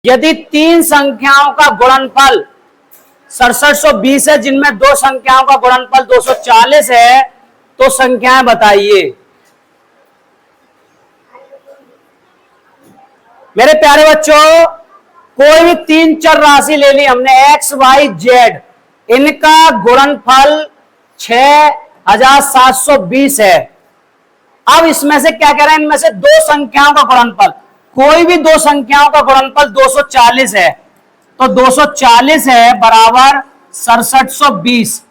यदि तीन संख्याओं का गुणनफल 6720 है, जिनमें दो संख्याओं का गुणनफल 240 है, तो संख्याएं बताइए। मेरे प्यारे बच्चों, कोई भी तीन चर राशि ले ली हमने, एक्स वाई जेड, इनका गुणनफल 6720 है। अब इसमें से क्या कह रहे हैं, इनमें से दो संख्याओं का गुणनफल, कोई भी दो संख्याओं का गुणनफल 240 है, तो 240 है बराबर 6720।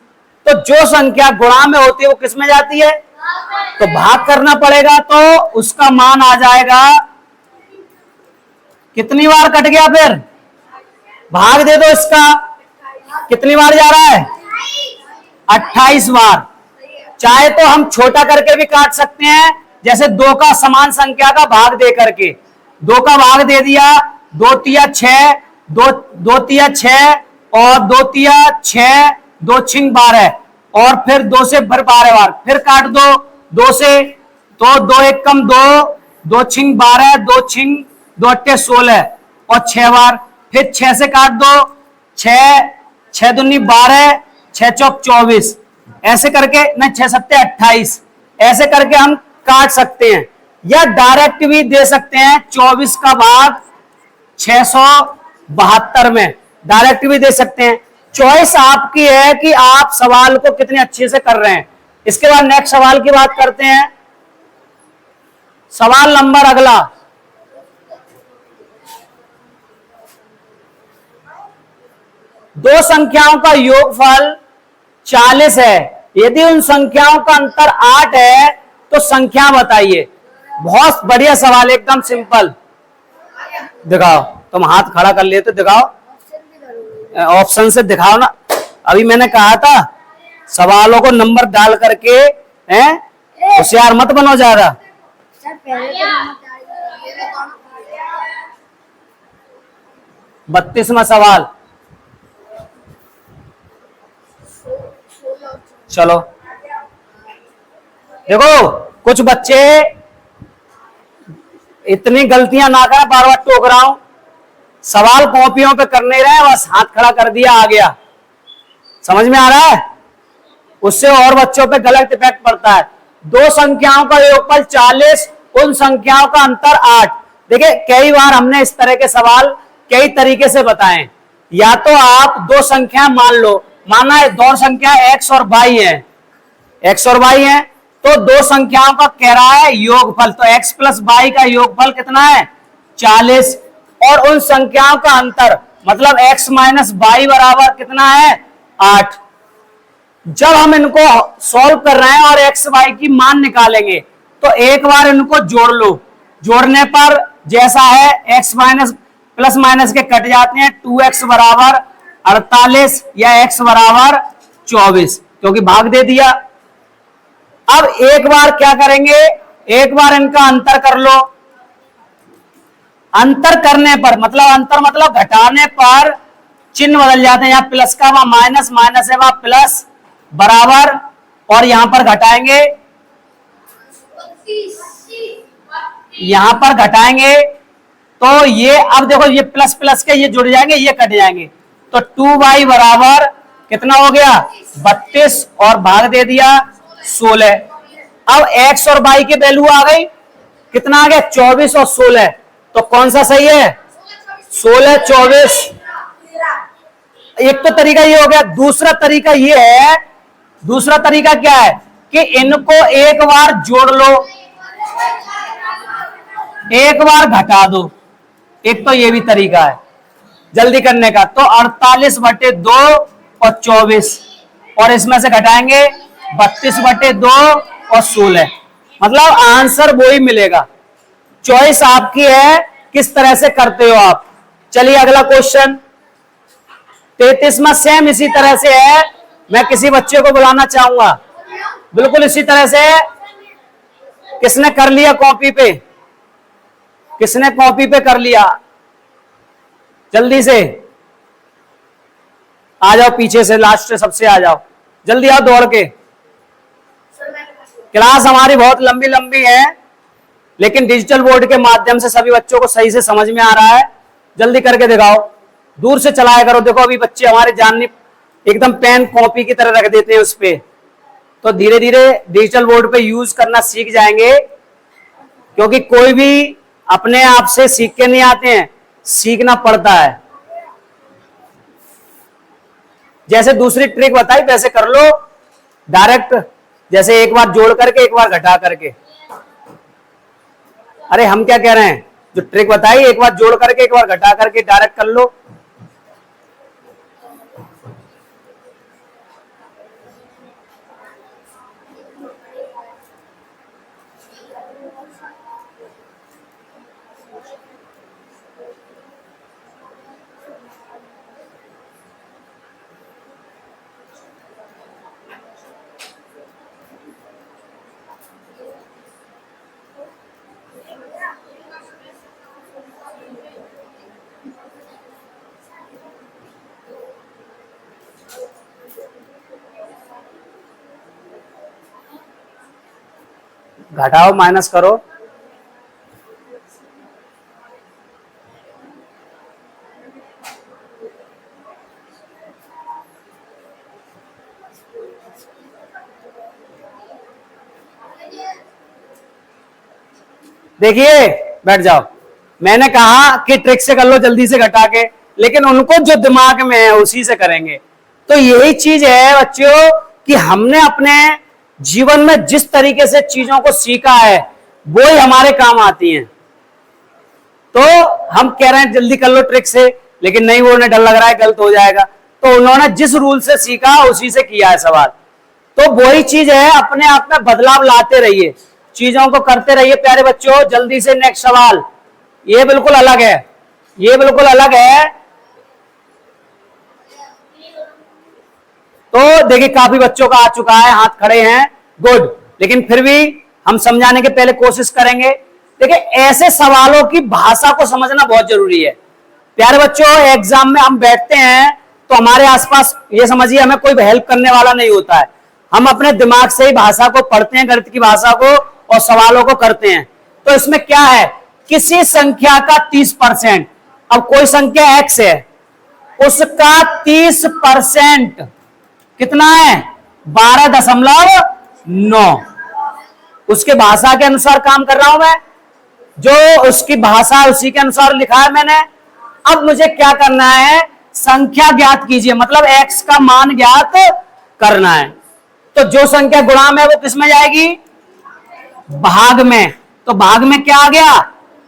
तो जो संख्या गुणा में होती है वो किस में जाती है, तो भाग करना पड़ेगा, तो उसका मान आ जाएगा। कितनी बार कट गया, फिर भाग दे दो इसका, कितनी बार जा रहा है, 28 बार। चाहे तो हम छोटा करके भी काट सकते हैं, जैसे दो का समान संख्या का भाग दे करके, दो का भाग दे दिया, दो तिया 6, दो तिया 6 और दो तिया 6, दो छिंग 12 और फिर दो से भर 12 बार, फिर काट दो दो से, तो दो एक कम दो, दो छिंग 12, दो छिंग दो अट्टे 16 और 6 बार, फिर 6 से काट दो, 6 दूनी 12, 6 चौक 24, ऐसे करके न 6 सत्ते 28, ऐसे करके हम काट सकते हैं। या डायरेक्ट भी दे सकते हैं, 24 का भाग 672 में डायरेक्ट भी दे सकते हैं। चॉइस आपकी है कि आप सवाल को कितने अच्छे से कर रहे हैं। इसके बाद नेक्स्ट सवाल की बात करते हैं। सवाल नंबर अगला, दो संख्याओं का योगफल 40 है, यदि उन संख्याओं का अंतर 8 है तो संख्या बताइए। बहुत बढ़िया सवाल, एकदम सिंपल। दिखाओ, तुम हाथ खड़ा कर लिए तो दिखाओ, ऑप्शन से दिखाओ ना। अभी मैंने कहा था सवालों को नंबर डाल करके, हैं, होशियार मत बनो ज्यादा। 32वां सवाल, चलो देखो, कुछ बच्चे इतनी गलतियां ना करें, बार बार टोक रहा हूं। सवाल कॉपियों पे कर नहीं रहे, बस हाथ खड़ा कर दिया आ गया, समझ में आ रहा है, उससे और बच्चों पे गलत इफेक्ट पड़ता है। दो संख्याओं का योगफल 40, उन संख्याओं का अंतर 8। देखिए कई बार हमने इस तरह के सवाल कई तरीके से बताए। या तो आप दो संख्या मान लो, माना है दो संख्या एक्स और वाई है, एक्स और वाई है, तो दो संख्याओं का कह रहा है योगफल, तो x प्लस वाई का योगफल कितना है, 40, और उन संख्याओं का अंतर मतलब x माइनस वाई बराबर कितना है, 8। जब हम इनको सॉल्व कर रहे हैं और x y की मान निकालेंगे, तो एक बार इनको जोड़ लो, जोड़ने पर जैसा है x माइनस प्लस माइनस के कट जाते हैं, 2x बराबर 48 या x बराबर 24, क्योंकि भाग दे दिया। अब एक बार क्या करेंगे, एक बार इनका अंतर कर लो। अंतर करने पर मतलब अंतर मतलब घटाने पर चिन्ह बदल जाते हैं, यहां प्लस का वहां माइनस, माइनस है वहां प्लस, बराबर, और यहां पर घटाएंगे, यहां पर घटाएंगे, तो ये अब देखो ये प्लस प्लस के ये जुड़ जाएंगे, ये कट जाएंगे, तो 2y बराबर कितना हो गया, 32, और भाग दे दिया 16। अब x और y की वैल्यू आ गई, कितना आ गया, 24 और 16, तो कौन सा सही है, 16 24। एक तो तरीका ये हो गया। दूसरा तरीका ये है, दूसरा तरीका क्या है कि इनको एक बार जोड़ लो, एक बार घटा दो। एक तो ये भी तरीका है जल्दी करने का, तो 48/2 और 24, और इसमें से घटाएंगे 32/2 और 16, मतलब आंसर वो ही मिलेगा। चॉइस आपकी है किस तरह से करते हो आप। चलिए अगला क्वेश्चन 33वां सेम इसी तरह से है। मैं किसी बच्चे को बुलाना चाहूंगा, बिल्कुल इसी तरह से। किसने कर लिया कॉपी पे, किसने कॉपी पे कर लिया, जल्दी से आ जाओ, पीछे से लास्ट से सबसे आ जाओ, जल्दी आओ दौड़ के। क्लास हमारी बहुत लंबी लंबी है, लेकिन डिजिटल बोर्ड के माध्यम से सभी बच्चों को सही से समझ में आ रहा है। जल्दी करके दिखाओ, दूर से चलाया करो। देखो अभी बच्चे हमारे जानने एकदम पेन कॉपी की तरह रख देते हैं उस पे, तो धीरे धीरे डिजिटल बोर्ड पे यूज करना सीख जाएंगे, क्योंकि कोई भी अपने आप से सीख के नहीं आते हैं, सीखना पड़ता है। जैसे दूसरी ट्रिक बताई वैसे कर लो डायरेक्ट, जैसे एक बार जोड़ करके एक बार घटा करके। अरे हम क्या कह रहे हैं, जो ट्रिक बताई एक बार जोड़ करके एक बार घटा करके डायरेक्ट कर लो। घटाओ माइनस करो। देखिए बैठ जाओ, मैंने कहा कि ट्रिक से कर लो जल्दी से घटा के, लेकिन उनको जो दिमाग में है उसी से करेंगे। तो यही चीज है बच्चों कि हमने अपने जीवन में जिस तरीके से चीजों को सीखा है वो ही हमारे काम आती हैं। तो हम कह रहे हैं जल्दी कर लो ट्रिक से, लेकिन नहीं, वो उन्हें डर लग रहा है गलत हो जाएगा, तो उन्होंने जिस रूल से सीखा उसी से किया है सवाल। तो वही चीज है, अपने आप में बदलाव लाते रहिए, चीजों को करते रहिए प्यारे बच्चों। जल्दी से नेक्स्ट सवाल, ये बिल्कुल अलग है, ये बिल्कुल अलग है। तो देखिए काफी बच्चों का आ चुका है, हाथ खड़े हैं, गुड। लेकिन फिर भी हम समझाने के पहले कोशिश करेंगे। देखिए ऐसे सवालों की भाषा को समझना बहुत जरूरी है प्यारे बच्चों। एग्जाम में हम बैठते हैं तो हमारे आसपास ये समझिए हमें कोई हेल्प करने वाला नहीं होता है, हम अपने दिमाग से ही भाषा को पढ़ते हैं, गणित की भाषा को, और सवालों को करते हैं। तो इसमें क्या है, किसी संख्या का 30%, अब कोई संख्या x है, उसका 30% कितना है, 12.9। उसके भाषा के अनुसार काम कर रहा हूं मैं, जो उसकी भाषा उसी के अनुसार लिखा है मैंने। अब मुझे क्या करना है, संख्या ज्ञात कीजिए, मतलब x का मान ज्ञात करना है। तो जो संख्या गुणा में वो किस में जाएगी, भाग में। तो भाग में क्या आ गया,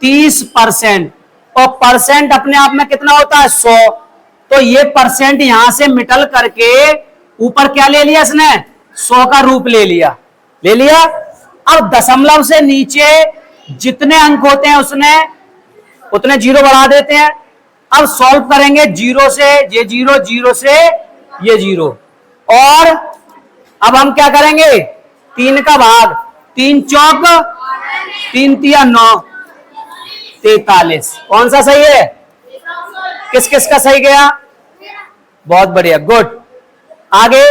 30%, और परसेंट अपने आप में कितना होता है, 100। तो ये परसेंट यहां से मिटल करके ऊपर क्या ले लिया इसने, 100 का रूप ले लिया, ले लिया। अब दशमलव से नीचे जितने अंक होते हैं उसने उतने जीरो बढ़ा देते हैं। अब सॉल्व करेंगे, जीरो से ये जीरो, जीरो से ये जीरो, और अब हम क्या करेंगे, 3 का भाग, 3 चौक 3 तिया 9, 43। कौन सा सही है, किस किस का सही गया, बहुत बढ़िया, गुड। आगे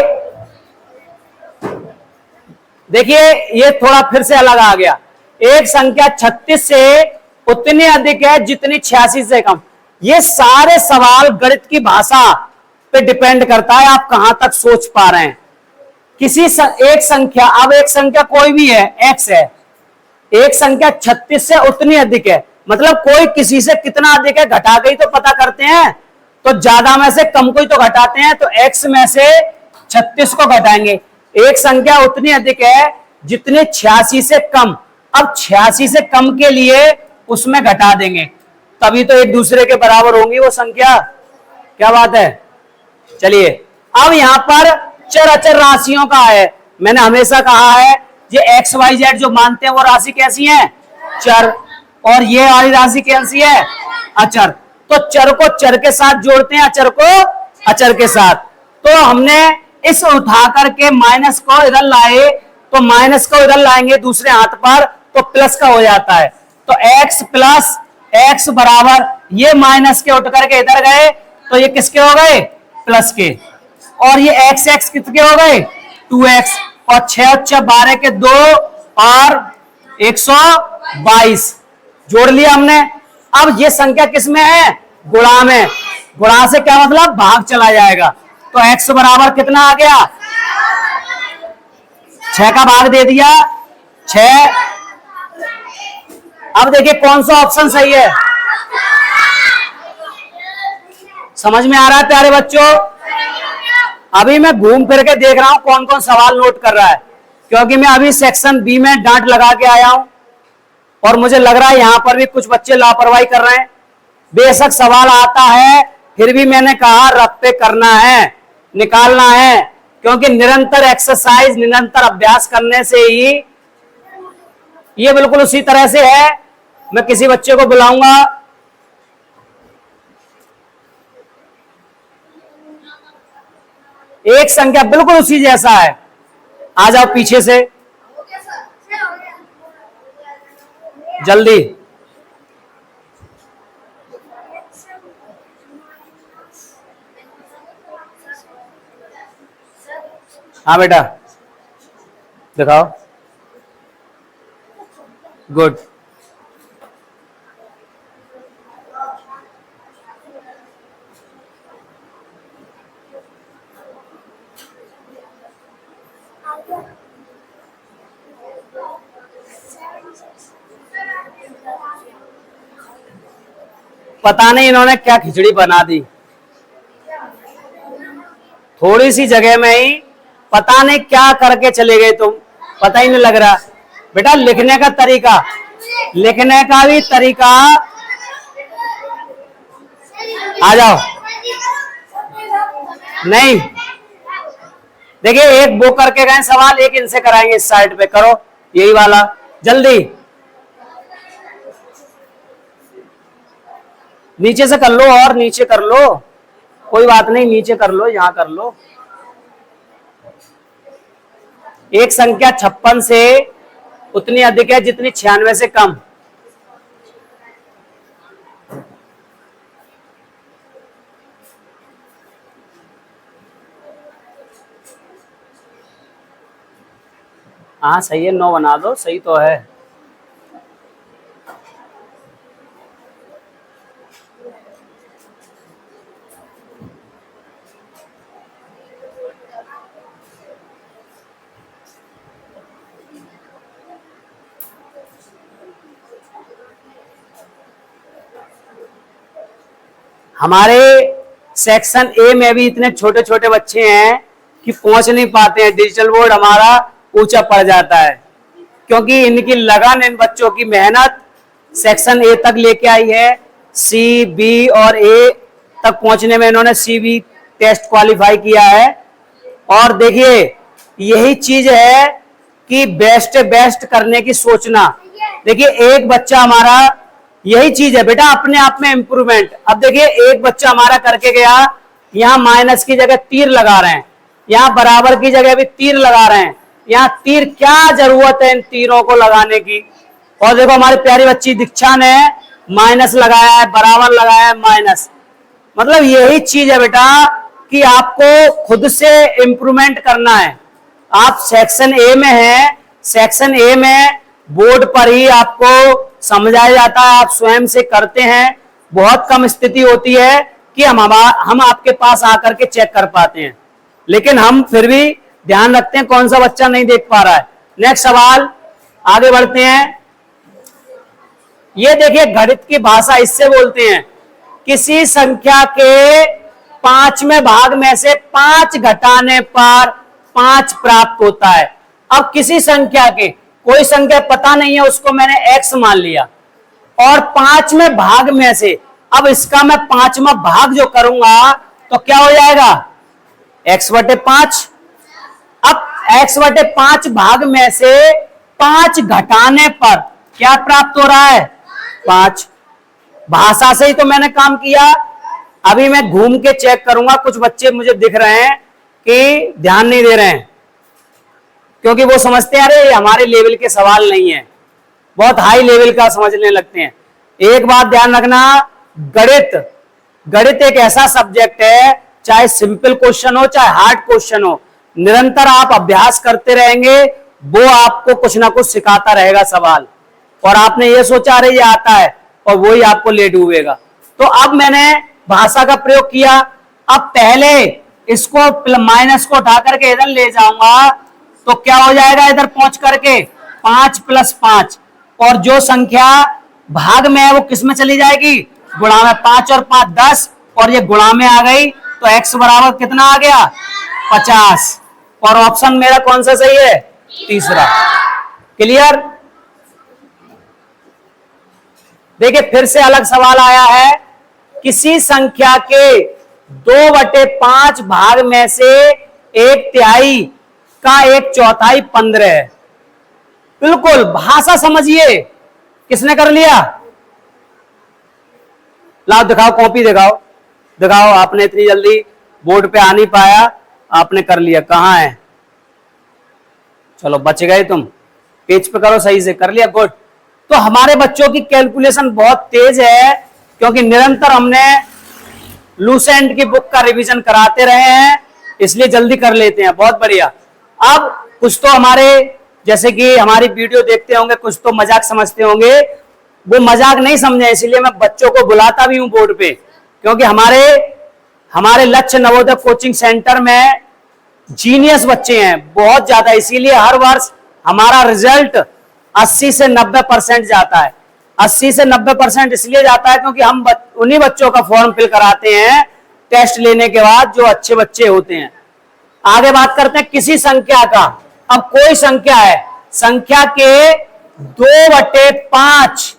देखिए ये थोड़ा फिर से अलग आ गया, एक संख्या 36 से उतनी अधिक है जितनी 86 से कम। ये सारे सवाल गणित की भाषा पे डिपेंड करता है, आप कहां तक सोच पा रहे हैं। किसी एक संख्या, अब एक संख्या कोई भी है, x है, एक संख्या 36 से उतनी अधिक है, मतलब कोई किसी से कितना अधिक है घटा के ही तो पता करते हैं, तो ज्यादा में से कम को ही तो घटाते हैं। तो x में से 36 को घटाएंगे, एक संख्या उतनी अधिक है जितनी 86 से कम। अब 86 से कम के लिए उसमें घटा देंगे, तभी तो एक दूसरे के बराबर होंगी वो संख्या। क्या बात है, चलिए अब यहां पर चर अचर राशियों का है। मैंने हमेशा कहा है ये एक्स वाई जेड जो मानते हैं वो राशि कैसी है, चर, और ये वाली राशि कैसी है, अचर। तो चर को चर के साथ जोड़ते हैं, अचर को अचर के साथ। तो हमने इस उठा करके माइनस को इधर लाए, तो माइनस को इधर लाएंगे दूसरे हाथ पर, तो प्लस का हो जाता है। तो x प्लस x बराबर, ये माइनस के उठ करके इधर गए, तो ये किसके हो गए, प्लस के, और ये x x किसके हो गए, 2x, और 6 और 6 12 के 2 और 122 जोड़ लिया हमने। अब ये संख्या किसमें है, गुणा में, गुणा से क्या मतलब भाग चला जाएगा। तो x बराबर कितना आ गया, 6 का भाग दे दिया 6। अब देखिए कौन सा ऑप्शन सही है, समझ में आ रहा है प्यारे बच्चों। अभी मैं घूम फिर के देख रहा हूं कौन कौन सवाल नोट कर रहा है, क्योंकि मैं अभी सेक्शन बी में डांट लगा के आया हूं और मुझे लग रहा है यहां पर भी कुछ बच्चे लापरवाही कर रहे हैं। बेशक सवाल आता है, फिर भी मैंने कहा रफ पे करना है, निकालना है, क्योंकि निरंतर एक्सरसाइज, निरंतर अभ्यास करने से ही ये बिल्कुल उसी तरह से है। मैं किसी बच्चे को बुलाऊंगा, एक संख्या बिल्कुल उसी जैसा है, आ जाओ पीछे से जल्दी। हाँ बेटा दिखाओ, गुड। पता नहीं इन्होंने क्या खिचड़ी बना दी, थोड़ी सी जगह में ही पता नहीं क्या करके चले गए तुम, पता ही नहीं लग रहा। बेटा लिखने का तरीका, लिखने का भी तरीका, आ जाओ। नहीं देखिए, एक वो करके गए सवाल, एक इनसे कराएंगे, इस साइड पे करो यही वाला जल्दी। नीचे से कर लो और नीचे कर लो, कोई बात नहीं, नीचे कर लो, यहां कर लो। एक संख्या 56 से उतनी अधिक है जितनी 96 से कम। हाँ सही है, 9 बना दो, सही तो है। हमारे सेक्शन ए में भी इतने छोटे छोटे बच्चे हैं कि पहुंच नहीं पाते हैं, डिजिटल बोर्ड हमारा ऊंचा पड़ जाता है, क्योंकि इनकी लगन, इन बच्चों की मेहनत सेक्शन ए तक लेके आई है। सी, बी और ए तक पहुंचने में इन्होंने सी बी टेस्ट क्वालिफाई किया है। और देखिए यही चीज है कि बेस्ट बेस्ट करने की सोचना। देखिए एक बच्चा हमारा, यही चीज है बेटा, अपने आप में इंप्रूवमेंट। अब देखिए एक बच्चा हमारा करके गया, यहाँ माइनस की जगह तीर लगा रहे हैं, यहाँ बराबर की जगह भी तीर लगा रहे हैं, यहाँ तीर, क्या जरूरत है इन तीरों को लगाने की। और देखो हमारी प्यारी बच्ची दीक्षा ने माइनस लगाया है, बराबर लगाया है, माइनस। मतलब यही चीज है बेटा कि आपको खुद से इंप्रूवमेंट करना है। आप सेक्शन ए में हैं, सेक्शन ए में बोर्ड पर ही आपको समझाया जाता है, आप स्वयं से करते हैं। बहुत कम स्थिति होती है कि हम आपके पास आकर के चेक कर पाते हैं, लेकिन हम फिर भी ध्यान रखते हैं कौन सा बच्चा नहीं देख पा रहा है। नेक्स्ट सवाल, आगे बढ़ते हैं। ये देखिए गणित की भाषा इससे बोलते हैं, किसी संख्या के 5वें भाग में से 5 घटाने पर 5 प्राप्त होता है। अब किसी संख्या के, कोई संख्या पता नहीं है, उसको मैंने x मान लिया, और 5वें भाग में से, अब इसका मैं 5वां भाग जो करूंगा तो क्या हो जाएगा, x/5। अब x/5 भाग में से 5 घटाने पर क्या प्राप्त हो रहा है, 5। भाषा से ही तो मैंने काम किया। अभी मैं घूम के चेक करूंगा, कुछ बच्चे मुझे दिख रहे हैं कि ध्यान नहीं दे रहे हैं, क्योंकि वो समझते हैं अरे हमारे लेवल के सवाल नहीं है, बहुत हाई लेवल का समझने लगते हैं। एक बात ध्यान रखना, गणित एक ऐसा सब्जेक्ट है, चाहे सिंपल क्वेश्चन हो चाहे हार्ड क्वेश्चन हो, निरंतर आप अभ्यास करते रहेंगे, वो आपको कुछ ना कुछ सिखाता रहेगा सवाल। और आपने ये सोचा अरे ये आता है, और वो ही आपको ले डूबेगा। तो अब मैंने भाषा का प्रयोग किया। अब पहले इसको माइनस को उठा करके इधर ले जाऊंगा तो क्या हो जाएगा इधर पहुंच करके 5 + 5, और जो संख्या भाग में है वो किस में चली जाएगी, गुणा में। 5 और 5 10, और ये गुणा में आ गई तो x बराबर कितना आ गया 50, और ऑप्शन मेरा कौन सा सही है, तीसरा। क्लियर। देखिए फिर से अलग सवाल आया है, किसी संख्या के 2/5 भाग में से 1/3 का 1/4 15 है। बिल्कुल भाषा समझिए, किसने कर लिया, लाओ दिखाओ, कॉपी दिखाओ, दिखाओ। आपने इतनी जल्दी बोर्ड पे आ नहीं पाया, आपने कर लिया, कहां है, चलो बच गए तुम, पेज पे करो सही से, कर लिया, गुड। तो हमारे बच्चों की कैलकुलेशन बहुत तेज है, क्योंकि निरंतर हमने लूसेंट की बुक का रिवीजन कराते रहे हैं, इसलिए जल्दी कर लेते हैं। बहुत बढ़िया। अब कुछ तो हमारे जैसे कि हमारी वीडियो देखते होंगे, कुछ तो मजाक समझते होंगे, वो मजाक नहीं समझे, इसलिए मैं बच्चों को बुलाता भी हूं बोर्ड पे, क्योंकि हमारे लक्ष्य नवोदय कोचिंग सेंटर में जीनियस बच्चे हैं बहुत ज्यादा, इसीलिए हर वर्ष हमारा रिजल्ट 80 से 90% जाता है। 80 से 90% इसलिए जाता है क्योंकि हम उन्हीं बच्चों का फॉर्म फिल कराते हैं टेस्ट लेने के बाद, जो अच्छे बच्चे होते हैं। आगे बात करते हैं किसी संख्या का। अब कोई संख्या है, संख्या के 2/5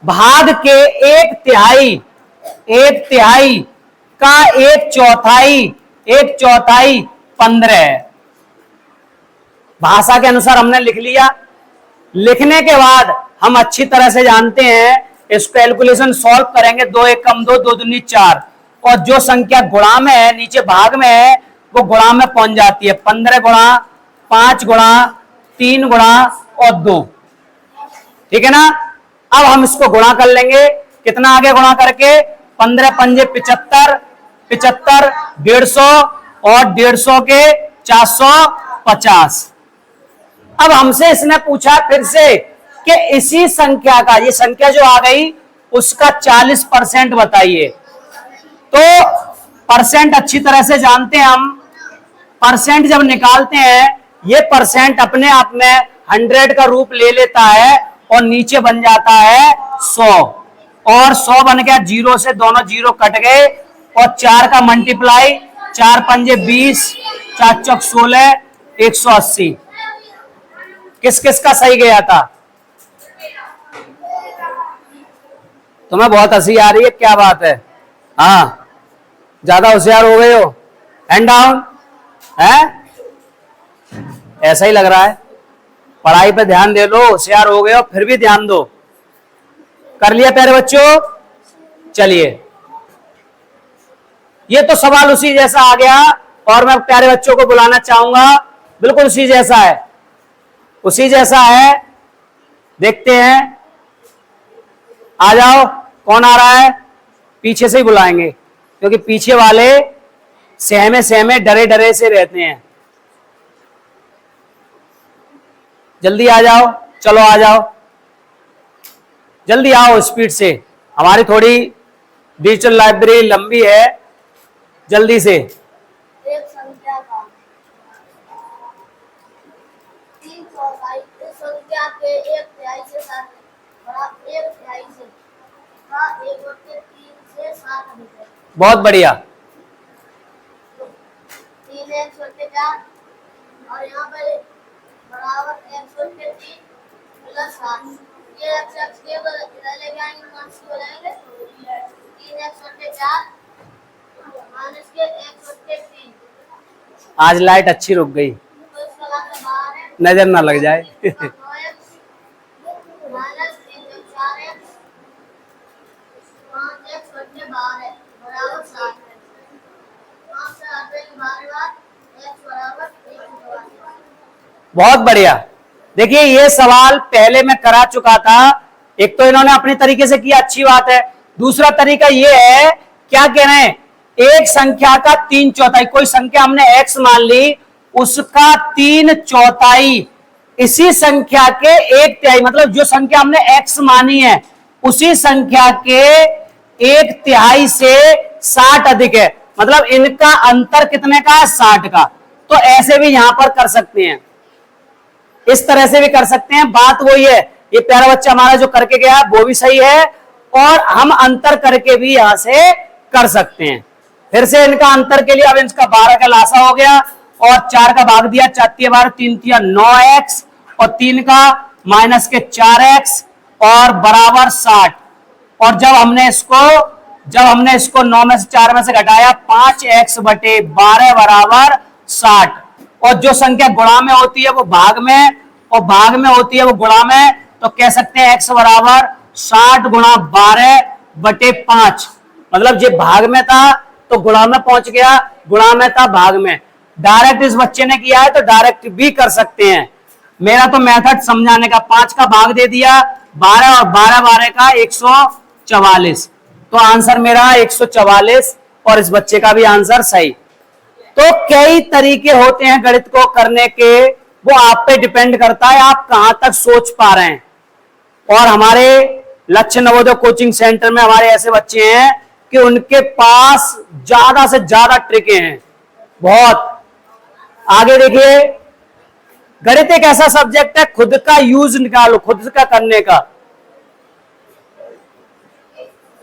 भाग के 1/3 का 1/4 15 है। भाषा के अनुसार हमने लिख लिया। लिखने के बाद हम अच्छी तरह से जानते हैं, इस कैलकुलेशन सॉल्व करेंगे, 2 × 1 = 2, 2 दूनी 4, और जो संख्या गुणा में है, नीचे भाग में है, वो गुणा में पहुंच जाती है। 15 गुणा 5 गुणा 3 गुणा और 2, ठीक है ना। अब हम इसको गुणा कर लेंगे, कितना आगे गुणा करके, 15 × 5 = 75, 75 150, और 150 के 450। अब हमसे इसने पूछा फिर से कि इसी संख्या का, ये संख्या जो आ गई उसका 40% बताइए। तो परसेंट अच्छी तरह से जानते हैं हम, परसेंट जब निकालते हैं, ये परसेंट अपने आप में 100 का रूप ले लेता है और नीचे बन जाता है 100, और 100 बन गया, 0 से दोनों 0 कट गए, और 4 का मल्टीप्लाई, 4 × 5 = 20, 4 × 4 = 16, 180। किस किस का सही गया था? तुम्हें बहुत हंसी आ रही है, क्या बात है? हाँ, ज्यादा होशियार हो गए हो, हैंड डाउन है, ऐसा ही लग रहा है। पढ़ाई पे ध्यान दे लो, होशियार हो गए हो, फिर भी ध्यान दो। कर लिया प्यारे बच्चों? चलिए, ये तो सवाल उसी जैसा आ गया, और मैं प्यारे बच्चों को बुलाना चाहूंगा, बिल्कुल उसी जैसा है, उसी जैसा है। देखते हैं, आ जाओ, कौन आ रहा है? पीछे से ही बुलाएंगे, क्योंकि पीछे वाले सहमे सहमे डरे डरे से रहते हैं। जल्दी आ जाओ, चलो आ जाओ, जल्दी आओ, स्पीड से। हमारी थोड़ी डिजिटल लाइब्रेरी लंबी है, जल्दी से। एक संख्या का 3/4 संख्या के 1/3 से 7 बराबर 1/3 से का 1/3 से 7 अधिक है। बहुत बढ़िया। 3 1 छोटे 4, और यहाँ पर बराबर 1 छोटे 3 + 7। ये x के इधर लेके आएंगे, माइनस हो जाएंगे। 3 1 छोटे 4 माइनस के 1 छोटे 3। आज लाइट अच्छी रुक गई, तो इसका मतलब बाहर है, नजर ना लग जाए। 9x माइनस 3 × 4x 5x बटे 12 बराबर 7 है। 5 से 8 की बारी बार x बराबर 1 है। बहुत बढ़िया। देखिए, ये सवाल पहले मैं करा चुका था। एक तो इन्होंने अपने तरीके से किया, अच्छी बात है। दूसरा तरीका ये है, क्या कह रहे हैं, एक संख्या का 3/4, कोई संख्या हमने x मान ली, उसका 3/4 इसी संख्या के 1/3, मतलब जो संख्या हमने x मानी है उसी संख्या के 1/3 से 60 अधिक है, मतलब इनका अंतर कितने का है, 60 का। तो ऐसे भी यहां पर कर सकते हैं, इस तरह से भी कर सकते हैं। बात वही है, ये प्यारा बच्चा हमारा जो करके गया वो भी सही है, और हम अंतर करके भी यहां से कर सकते हैं। फिर से इनका अंतर के लिए अब इनका 12 का लासा हो गया, और 4 का भाग दिया, 4 12 3 9x, और 3 का माइनस के 4x, और बराबर 60। और जब हमने इसको 9 में से 4 में से घटाया, 5x बटे 12 बराबर 60। और जो संख्या गुणा में होती है वो भाग में, और भाग में होती है वो गुणा में, तो कह सकते हैं x बराबर 60 गुणा 12 बटे 5। मतलब ये भाग में था तो गुणा में पहुंच गया, गुणा में था भाग में। डायरेक्ट इस बच्चे ने किया है तो डायरेक्ट भी कर सकते हैं। मेरा तो मेथड समझाने का, 5 का भाग दे दिया 12, और 12 12 का 144, तो आंसर मेरा 144, और इस बच्चे का भी आंसर सही। तो कई तरीके होते हैं गणित को करने के, वो आप पे डिपेंड करता है आप कहां तक सोच पा रहे हैं। और हमारे लक्ष्य नवोदय कोचिंग सेंटर में हमारे ऐसे बच्चे हैं कि उनके पास ज्यादा से ज्यादा ट्रिकें हैं, बहुत। आगे देखिए, गणित एक ऐसा सब्जेक्ट है, खुद का यूज निकालो, खुद का करने का।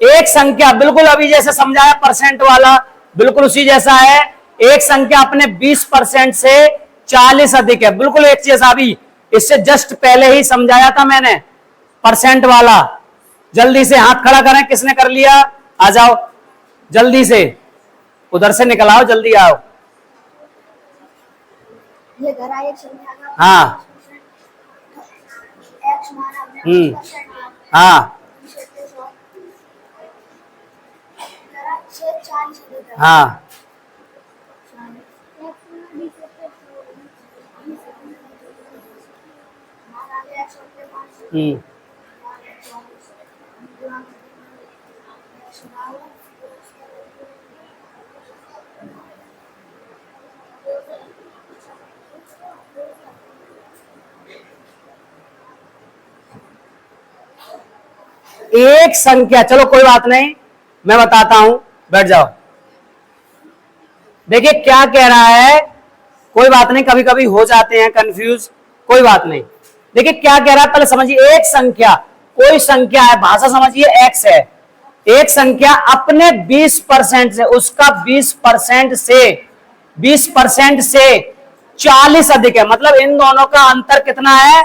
एक संख्या बिल्कुल अभी जैसे समझाया परसेंट वाला, बिल्कुल उसी जैसा है। एक संख्या अपने 20% से 40 अधिक है, बिल्कुल एक जैसा। अभी इससे जस्ट पहले ही समझाया था मैंने परसेंट वाला। जल्दी से हाथ खड़ा करें, किसने कर लिया, आ जाओ जल्दी से, उधर से निकल आओ, जल्दी आओ। ये घरा एक संख्या का हाँ, x मान हमने 20% लिया। हाँ, घरा 40 अधिक है। हाँ, हम्म, एक संख्या, चलो कोई बात नहीं, मैं बताता हूं, बैठ जाओ। देखिए क्या कह रहा है, कोई बात नहीं, कभी कभी हो जाते हैं कंफ्यूज, कोई बात नहीं। देखिए क्या कह रहा है, पहले समझिए। एक संख्या, कोई संख्या है, भाषा समझिए, x है। एक संख्या अपने 20% से, उसका 20% से 40 अधिक है, मतलब इन दोनों का अंतर कितना है,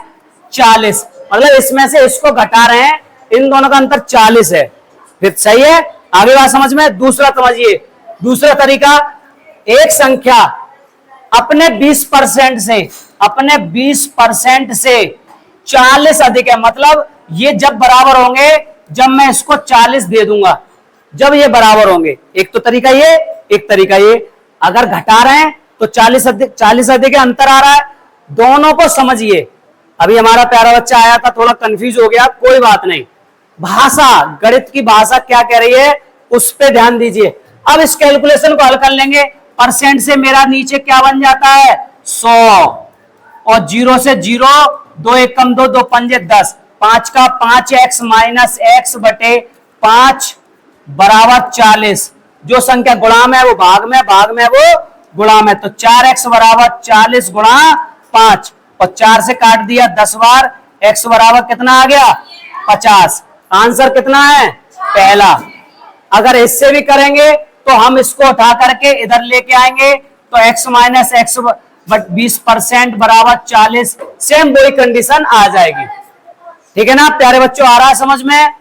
40। मतलब इसमें से इसको घटा रहे हैं, इन दोनों का अंतर 40 है। फिर सही है, आगे बात समझ में। दूसरा समझिए, दूसरा तरीका, एक संख्या अपने 20% से 40 अधिक है, मतलब ये जब बराबर होंगे, जब मैं इसको 40 दे दूंगा, जब ये बराबर होंगे। एक तो तरीका ये, एक तरीका ये। अगर घटा रहे हैं तो 40 अधिक अंतर आ रहा है, दोनों को समझिए। अभी हमारा प्यारा बच्चा आया था, थोड़ा कंफ्यूज हो गया, कोई बात नहीं। भाषा, गणित की भाषा क्या कह रही है, उस पर ध्यान दीजिए। अब इस कैलकुलेशन को हल कर लेंगे। परसेंट से मेरा नीचे क्या बन जाता है, 100, और 0 से 0, 2 एकम 2, 2 पंजे 10, 5 का 5x माइनस x बटे 5 बराबर 40। जो संख्या गुणा में है वो भाग में, भाग में वो गुणा में, तो 4x बराबर 40 गुणा 5, और 4 से काट दिया 10 बार, x बराबर कितना आ गया, 50। आंसर कितना है, पहला। अगर इससे भी करेंगे तो हम इसको उठा करके इधर लेके आएंगे, तो x माइनस एक्स 20% बराबर 40, सेम वही कंडीशन आ जाएगी। ठीक है ना प्यारे बच्चों, आ रहा है समझ में,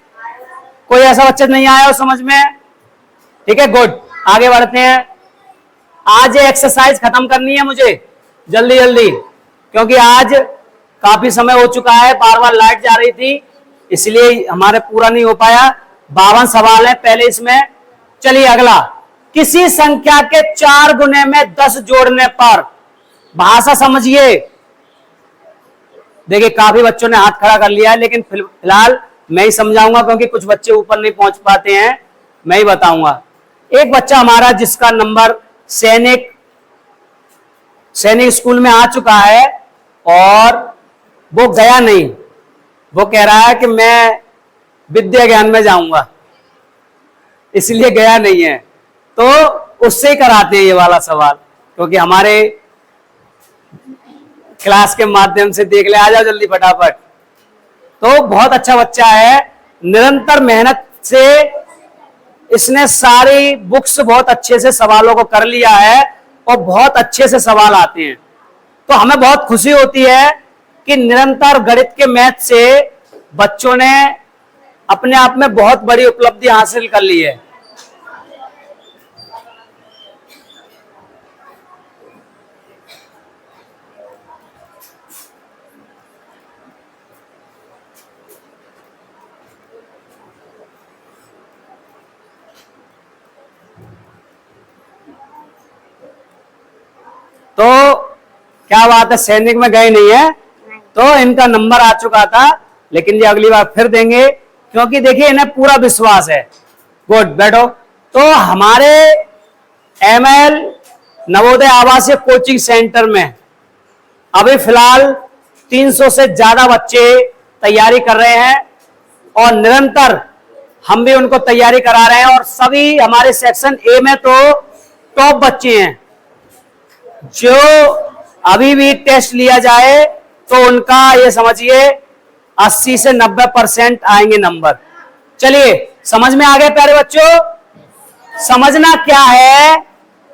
कोई ऐसा बच्चा नहीं आया हो समझ में, ठीक है, गुड। आगे बढ़ते हैं। आज ये एक्सरसाइज खत्म करनी है मुझे जल्दी जल्दी, क्योंकि आज काफी समय हो चुका है, बार बार लाइट जा रही थी, इसलिए हमारे पूरा नहीं हो पाया। 52 सवाल है पहले इसमें। चलिए अगला, किसी संख्या के 4 गुने में 10 जोड़ने पर, भाषा समझिए। देखिए काफी बच्चों ने हाथ खड़ा कर लिया है, लेकिन फिलहाल मैं ही समझाऊंगा, क्योंकि कुछ बच्चे ऊपर नहीं पहुंच पाते हैं, मैं ही बताऊंगा। एक बच्चा हमारा जिसका नंबर सैनिक स्कूल में आ चुका है, और वो गया नहीं, वो कह रहा है कि मैं विद्या ज्ञान में जाऊंगा। इसलिए गया नहीं है, तो उससे ही कराते हैं ये वाला सवाल, क्योंकि हमारे क्लास के माध्यम से देख ले। आ जाओ जल्दी फटाफट। तो बहुत अच्छा बच्चा है, निरंतर मेहनत से इसने सारी बुक्स बहुत अच्छे से सवालों को कर लिया है और बहुत अच्छे से सवाल आते हैं। तो हमें बहुत खुशी होती है कि निरंतर गणित के मैथ से बच्चों ने अपने आप में बहुत बड़ी उपलब्धि हासिल कर ली है। तो क्या बात है, सैनिक में गए नहीं है, तो इनका नंबर आ चुका था, लेकिन ये अगली बार फिर देंगे, क्योंकि देखिए इन्हें पूरा विश्वास है। गुड, बैठो। तो हमारे ML नवोदय आवासीय कोचिंग सेंटर में अभी फिलहाल 300 से ज्यादा बच्चे तैयारी कर रहे हैं और निरंतर हम भी उनको तैयारी करा रहे हैं, और सभी हमारे सेक्शन ए में तो टॉप बच्चे हैं। जो अभी भी टेस्ट लिया जाए तो उनका ये समझिए 80 से 90% आएंगे नंबर। चलिए, समझ में आ गए प्यारे बच्चों? समझना क्या है,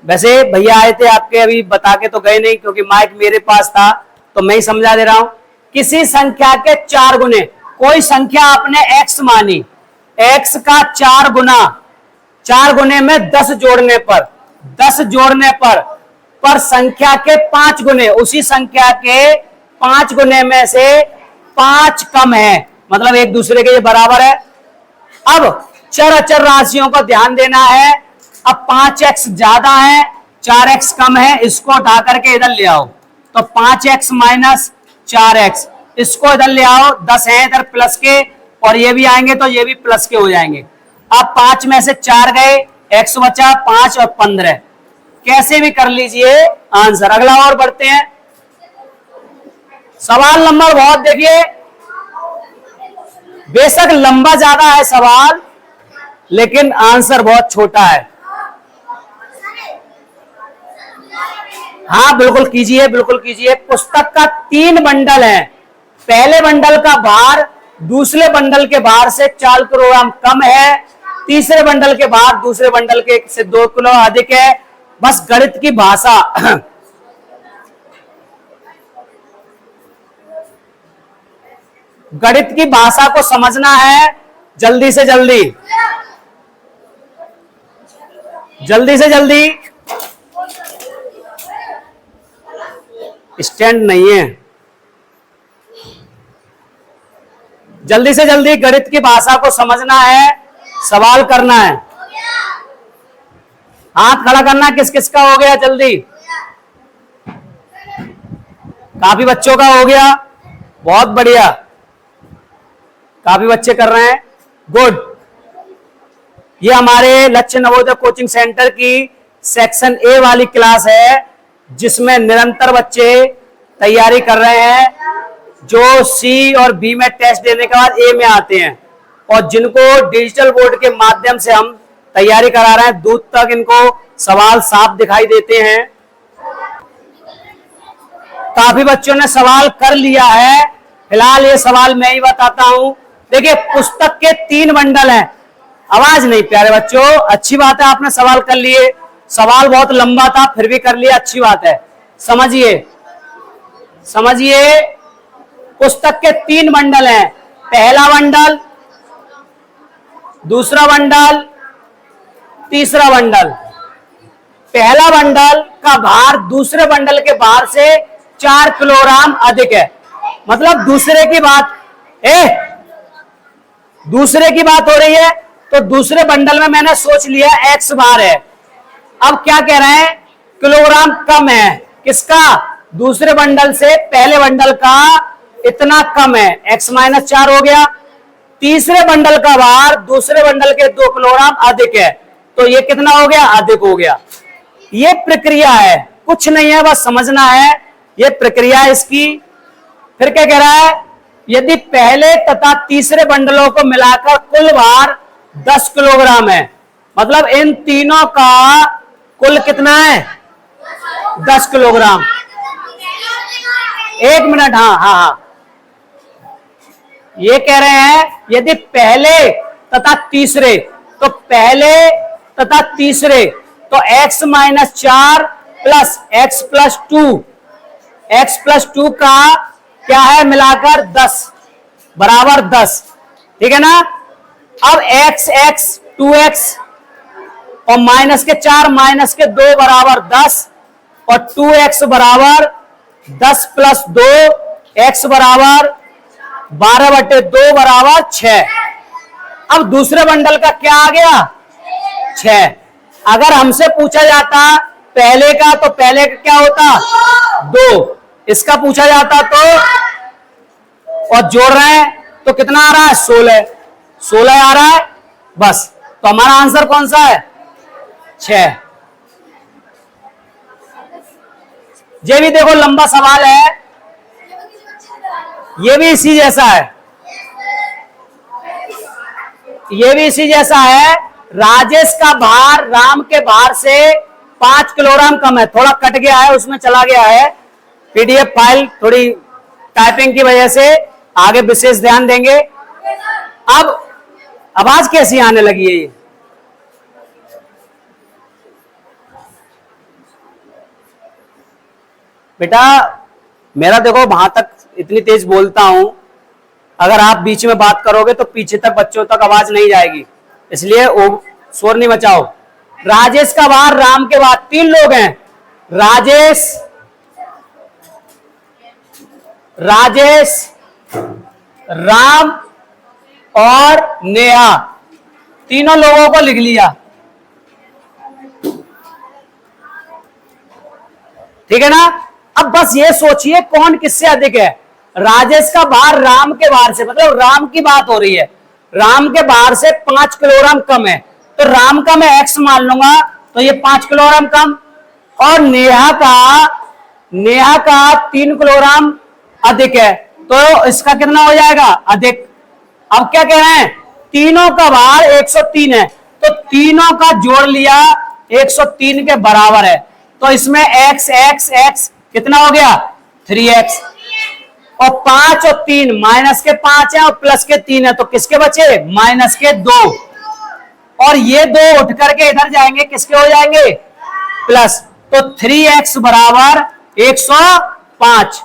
वैसे भैया आए थे आपके, अभी बता के तो गए नहीं, क्योंकि माइक मेरे पास था तो मैं ही समझा दे रहा हूं। किसी संख्या के 4 गुने, कोई संख्या आपने x मानी, x का 4 गुना, 4 गुने में 10 जोड़ने पर, 10 जोड़ने पर संख्या के 5 गुने, उसी संख्या के 5 गुने में से 5 कम है, मतलब एक दूसरे के ये बराबर है। अब चर अचर राशियों को ध्यान देना है। अब 5x ज्यादा है, 4x कम है, इसको उठा करके इधर ले आओ, तो 5x माइनस 4x, इसको इधर ले आओ, 10 है इधर प्लस के, और ये भी आएंगे तो ये भी प्लस के हो जाएंगे। अब 5 में से 4 गए, x बचा 5 और 15, कैसे भी कर लीजिए आंसर। अगला और बढ़ते हैं। सवाल नंबर बहुत देखिए, बेशक लंबा ज्यादा है सवाल, लेकिन आंसर बहुत छोटा है। हाँ बिल्कुल कीजिए, बिल्कुल कीजिए। पुस्तक का 3 बंडल है, पहले बंडल का भार दूसरे बंडल के भार से 4 किलोग्राम कम है, तीसरे बंडल के भार दूसरे बंडल के से 2 किलो अधिक है। बस गणित की भाषा गणित की भाषा को समझना है, जल्दी से जल्दी, जल्दी से जल्दी। स्टैंड नहीं है, जल्दी से जल्दी गणित की भाषा को समझना है, सवाल करना है। हाथ खड़ा करना, किस किस का हो गया जल्दी? काफी बच्चों का हो गया, बहुत बढ़िया, काफी बच्चे कर रहे हैं, गुड। ये हमारे लक्ष्य नवोदय कोचिंग सेंटर की सेक्शन ए वाली क्लास है, जिसमें निरंतर बच्चे तैयारी कर रहे हैं, जो सी और बी में टेस्ट देने के बाद ए में आते हैं, और जिनको डिजिटल बोर्ड के माध्यम से हम तैयारी करा रहे हैं, दूर तक इनको सवाल साफ दिखाई देते हैं। काफी बच्चों ने सवाल कर लिया है। फिलहाल ये सवाल मैं ही बताता हूं। देखिए, पुस्तक के 3 बंडल हैं। आवाज नहीं प्यारे बच्चों, अच्छी बात है, आपने सवाल कर लिए। सवाल बहुत लंबा था, फिर भी कर लिया, अच्छी बात है। समझिए, समझिए, पुस्तक के 3 बंडल हैं, पहला बंडल, दूसरा बंडल, तीसरा बंडल। पहला बंडल का भार दूसरे बंडल के भार से 4 किलोग्राम अधिक है, मतलब दूसरे की बात, दूसरे की बात हो रही है। तो दूसरे बंडल में मैंने सोच लिया x भार है। अब क्या कह रहे हैं, किलोग्राम कम है, किसका? दूसरे बंडल से पहले बंडल का इतना कम है, x माइनस 4 हो गया। तीसरे बंडल का भार दूसरे बंडल के 2 किलोग्राम अधिक है, तो ये कितना हो गया? अधिक हो गया। ये प्रक्रिया है, कुछ नहीं है, बस समझना है, ये प्रक्रिया है इसकी। फिर क्या कह रहा है, यदि पहले तथा तीसरे बंडलों को मिलाकर कुल भार 10 किलोग्राम है, मतलब इन तीनों का कुल कितना है? 10 किलोग्राम। 1 मिनट, हाँ हाँ हाँ, ये कह रहे हैं यदि पहले तथा तीसरे, तो पहले तथा तीसरे तो x-4 प्लस x+2, x+2 का क्या है मिलाकर 10 बराबर 10, ठीक है ना। अब x 2x और -4 -2 बराबर 10 और 2x बराबर 10 + 2, x बराबर 12/2 बराबर 6। अब दूसरे बंडल का क्या आ गया? 6। अगर हमसे पूछा जाता पहले का, तो पहले का क्या होता? 2। इसका पूछा जाता तो, और जोड़ रहे हैं तो कितना आ रहा है? 16 आ रहा है बस। तो हमारा आंसर कौन सा है? 6। ये भी देखो लंबा सवाल है, ये भी इसी जैसा है, ये भी इसी जैसा है। राजेश का भार राम के भार से 5 किलोग्राम कम है। थोड़ा कट गया है, उसमें चला गया है पीडीएफ फाइल, थोड़ी टाइपिंग की वजह से, आगे विशेष ध्यान देंगे। अब आवाज कैसी आने लगी है? ये बेटा मेरा देखो वहां तक इतनी तेज बोलता हूं, अगर आप बीच में बात करोगे तो पीछे तक बच्चों तक आवाज नहीं जाएगी, इसलिए शोर नहीं मचाओ। राजेश का भार राम के बाद 3 लोग हैं, राजेश, राम और नेहा, तीनों लोगों को लिख लिया, ठीक है ना। अब बस ये सोचिए कौन किससे अधिक है। राजेश का भार राम के भार से, मतलब राम की बात हो रही है, राम के भार से 5 किलोग्राम कम है, तो राम का मैं x मान लूंगा, तो ये 5 किलोग्राम कम। और नेहा का 3 किलोग्राम अधिक है, तो इसका कितना हो जाएगा? अधिक। अब क्या कह रहे हैं? तीनों का भार 103 है, तो तीनों का जोड़ लिया 103 के बराबर है, तो इसमें x कितना हो गया? 3x। और 5 और 3 -5 है और +3 है, तो किसके बचे? -2। और ये 2 उठ करके इधर जाएंगे, किसके हो जाएंगे? प्लस। तो 3x बराबर 105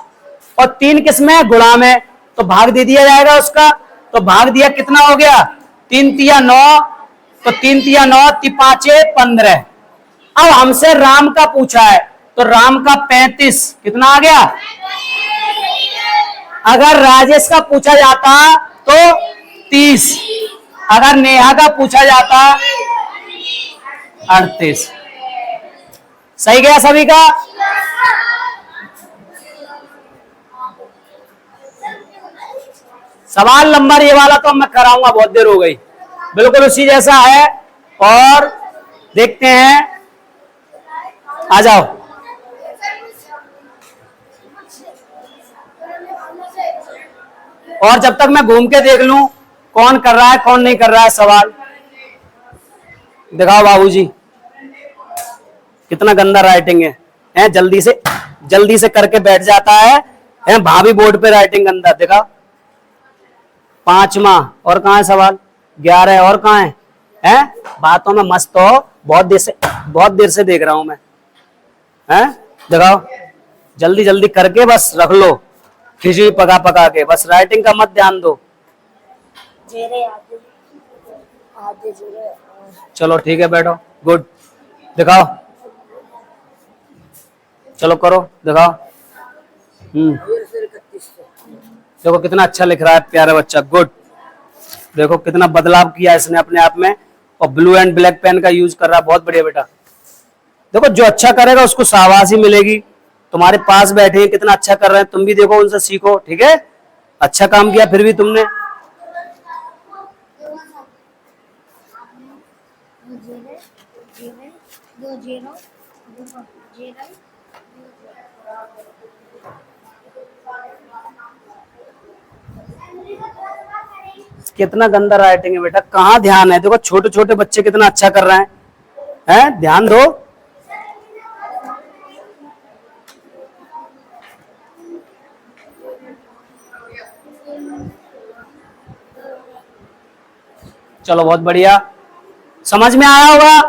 और 3 किसमें? गुणा में, तो भाग दे दिया जाएगा उसका। तो भाग दिया, कितना हो गया? 3 तिया 9, तो 3 तिया 9, 3 5 15। अब हमसे राम का पूछा है, तो राम का 35 कितना आ गया? अगर राजेश का पूछा जाता तो 30, अगर नेहा का पूछा जाता 38। सही गया सभी का? सवाल नंबर ये वाला तो मैं कराऊंगा, बहुत देर हो गई, बिल्कुल उसी जैसा है। और देखते हैं, आ जाओ। और जब तक मैं घूम के देख लूं कौन कर रहा है कौन नहीं कर रहा है सवाल। दिखाओ बाबूजी, कितना गंदा राइटिंग है, जल्दी से करके बैठ जाता है भाभी बोर्ड पे राइटिंग गंदा। दिखाओ 5वां, और कहाँ है सवाल? 11 और कहाँ है? बातों में मस्त हो, बहुत देर से देख रहा हूं मैं, दिखाओ जल्दी करके बस रख लो, खिचड़ी पका के, बस राइटिंग का मत ध्यान दो। चलो ठीक है, बैठो, गुड। दिखाओ, चलो करो, दिखाओ। देखो कितना अच्छा लिख रहा है प्यारा बच्चा, गुड। देखो कितना बदलाव किया इसने अपने आप में, और ब्लू एंड ब्लैक पेन का यूज कर रहा है, बहुत बढ़िया बेटा। देखो जो अच्छा करेगा उसको शाबाशी मिलेगी। तुम्हारे पास बैठे हैं, कितना अच्छा कर रहे हैं, तुम भी देखो उनसे सीखो, ठीक है। अच्छा काम किया फिर भी तुमने। कितना गंदा राइटिंग है बेटा, कहाँ ध्यान है? देखो छोटे छोटे बच्चे कितना अच्छा कर रहे हैं, ध्यान दो। चलो बहुत बढ़िया, समझ में आया होगा।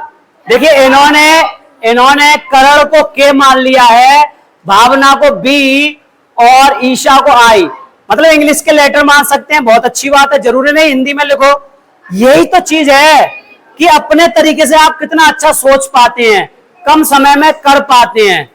देखिए इन्होंने करण को के मान लिया है, भावना को बी और ईशा को आई, मतलब इंग्लिश के लेटर मान सकते हैं, बहुत अच्छी बात है, जरूरी नहीं हिंदी में लिखो। यही तो चीज है कि अपने तरीके से आप कितना अच्छा सोच पाते हैं, कम समय में कर पाते हैं।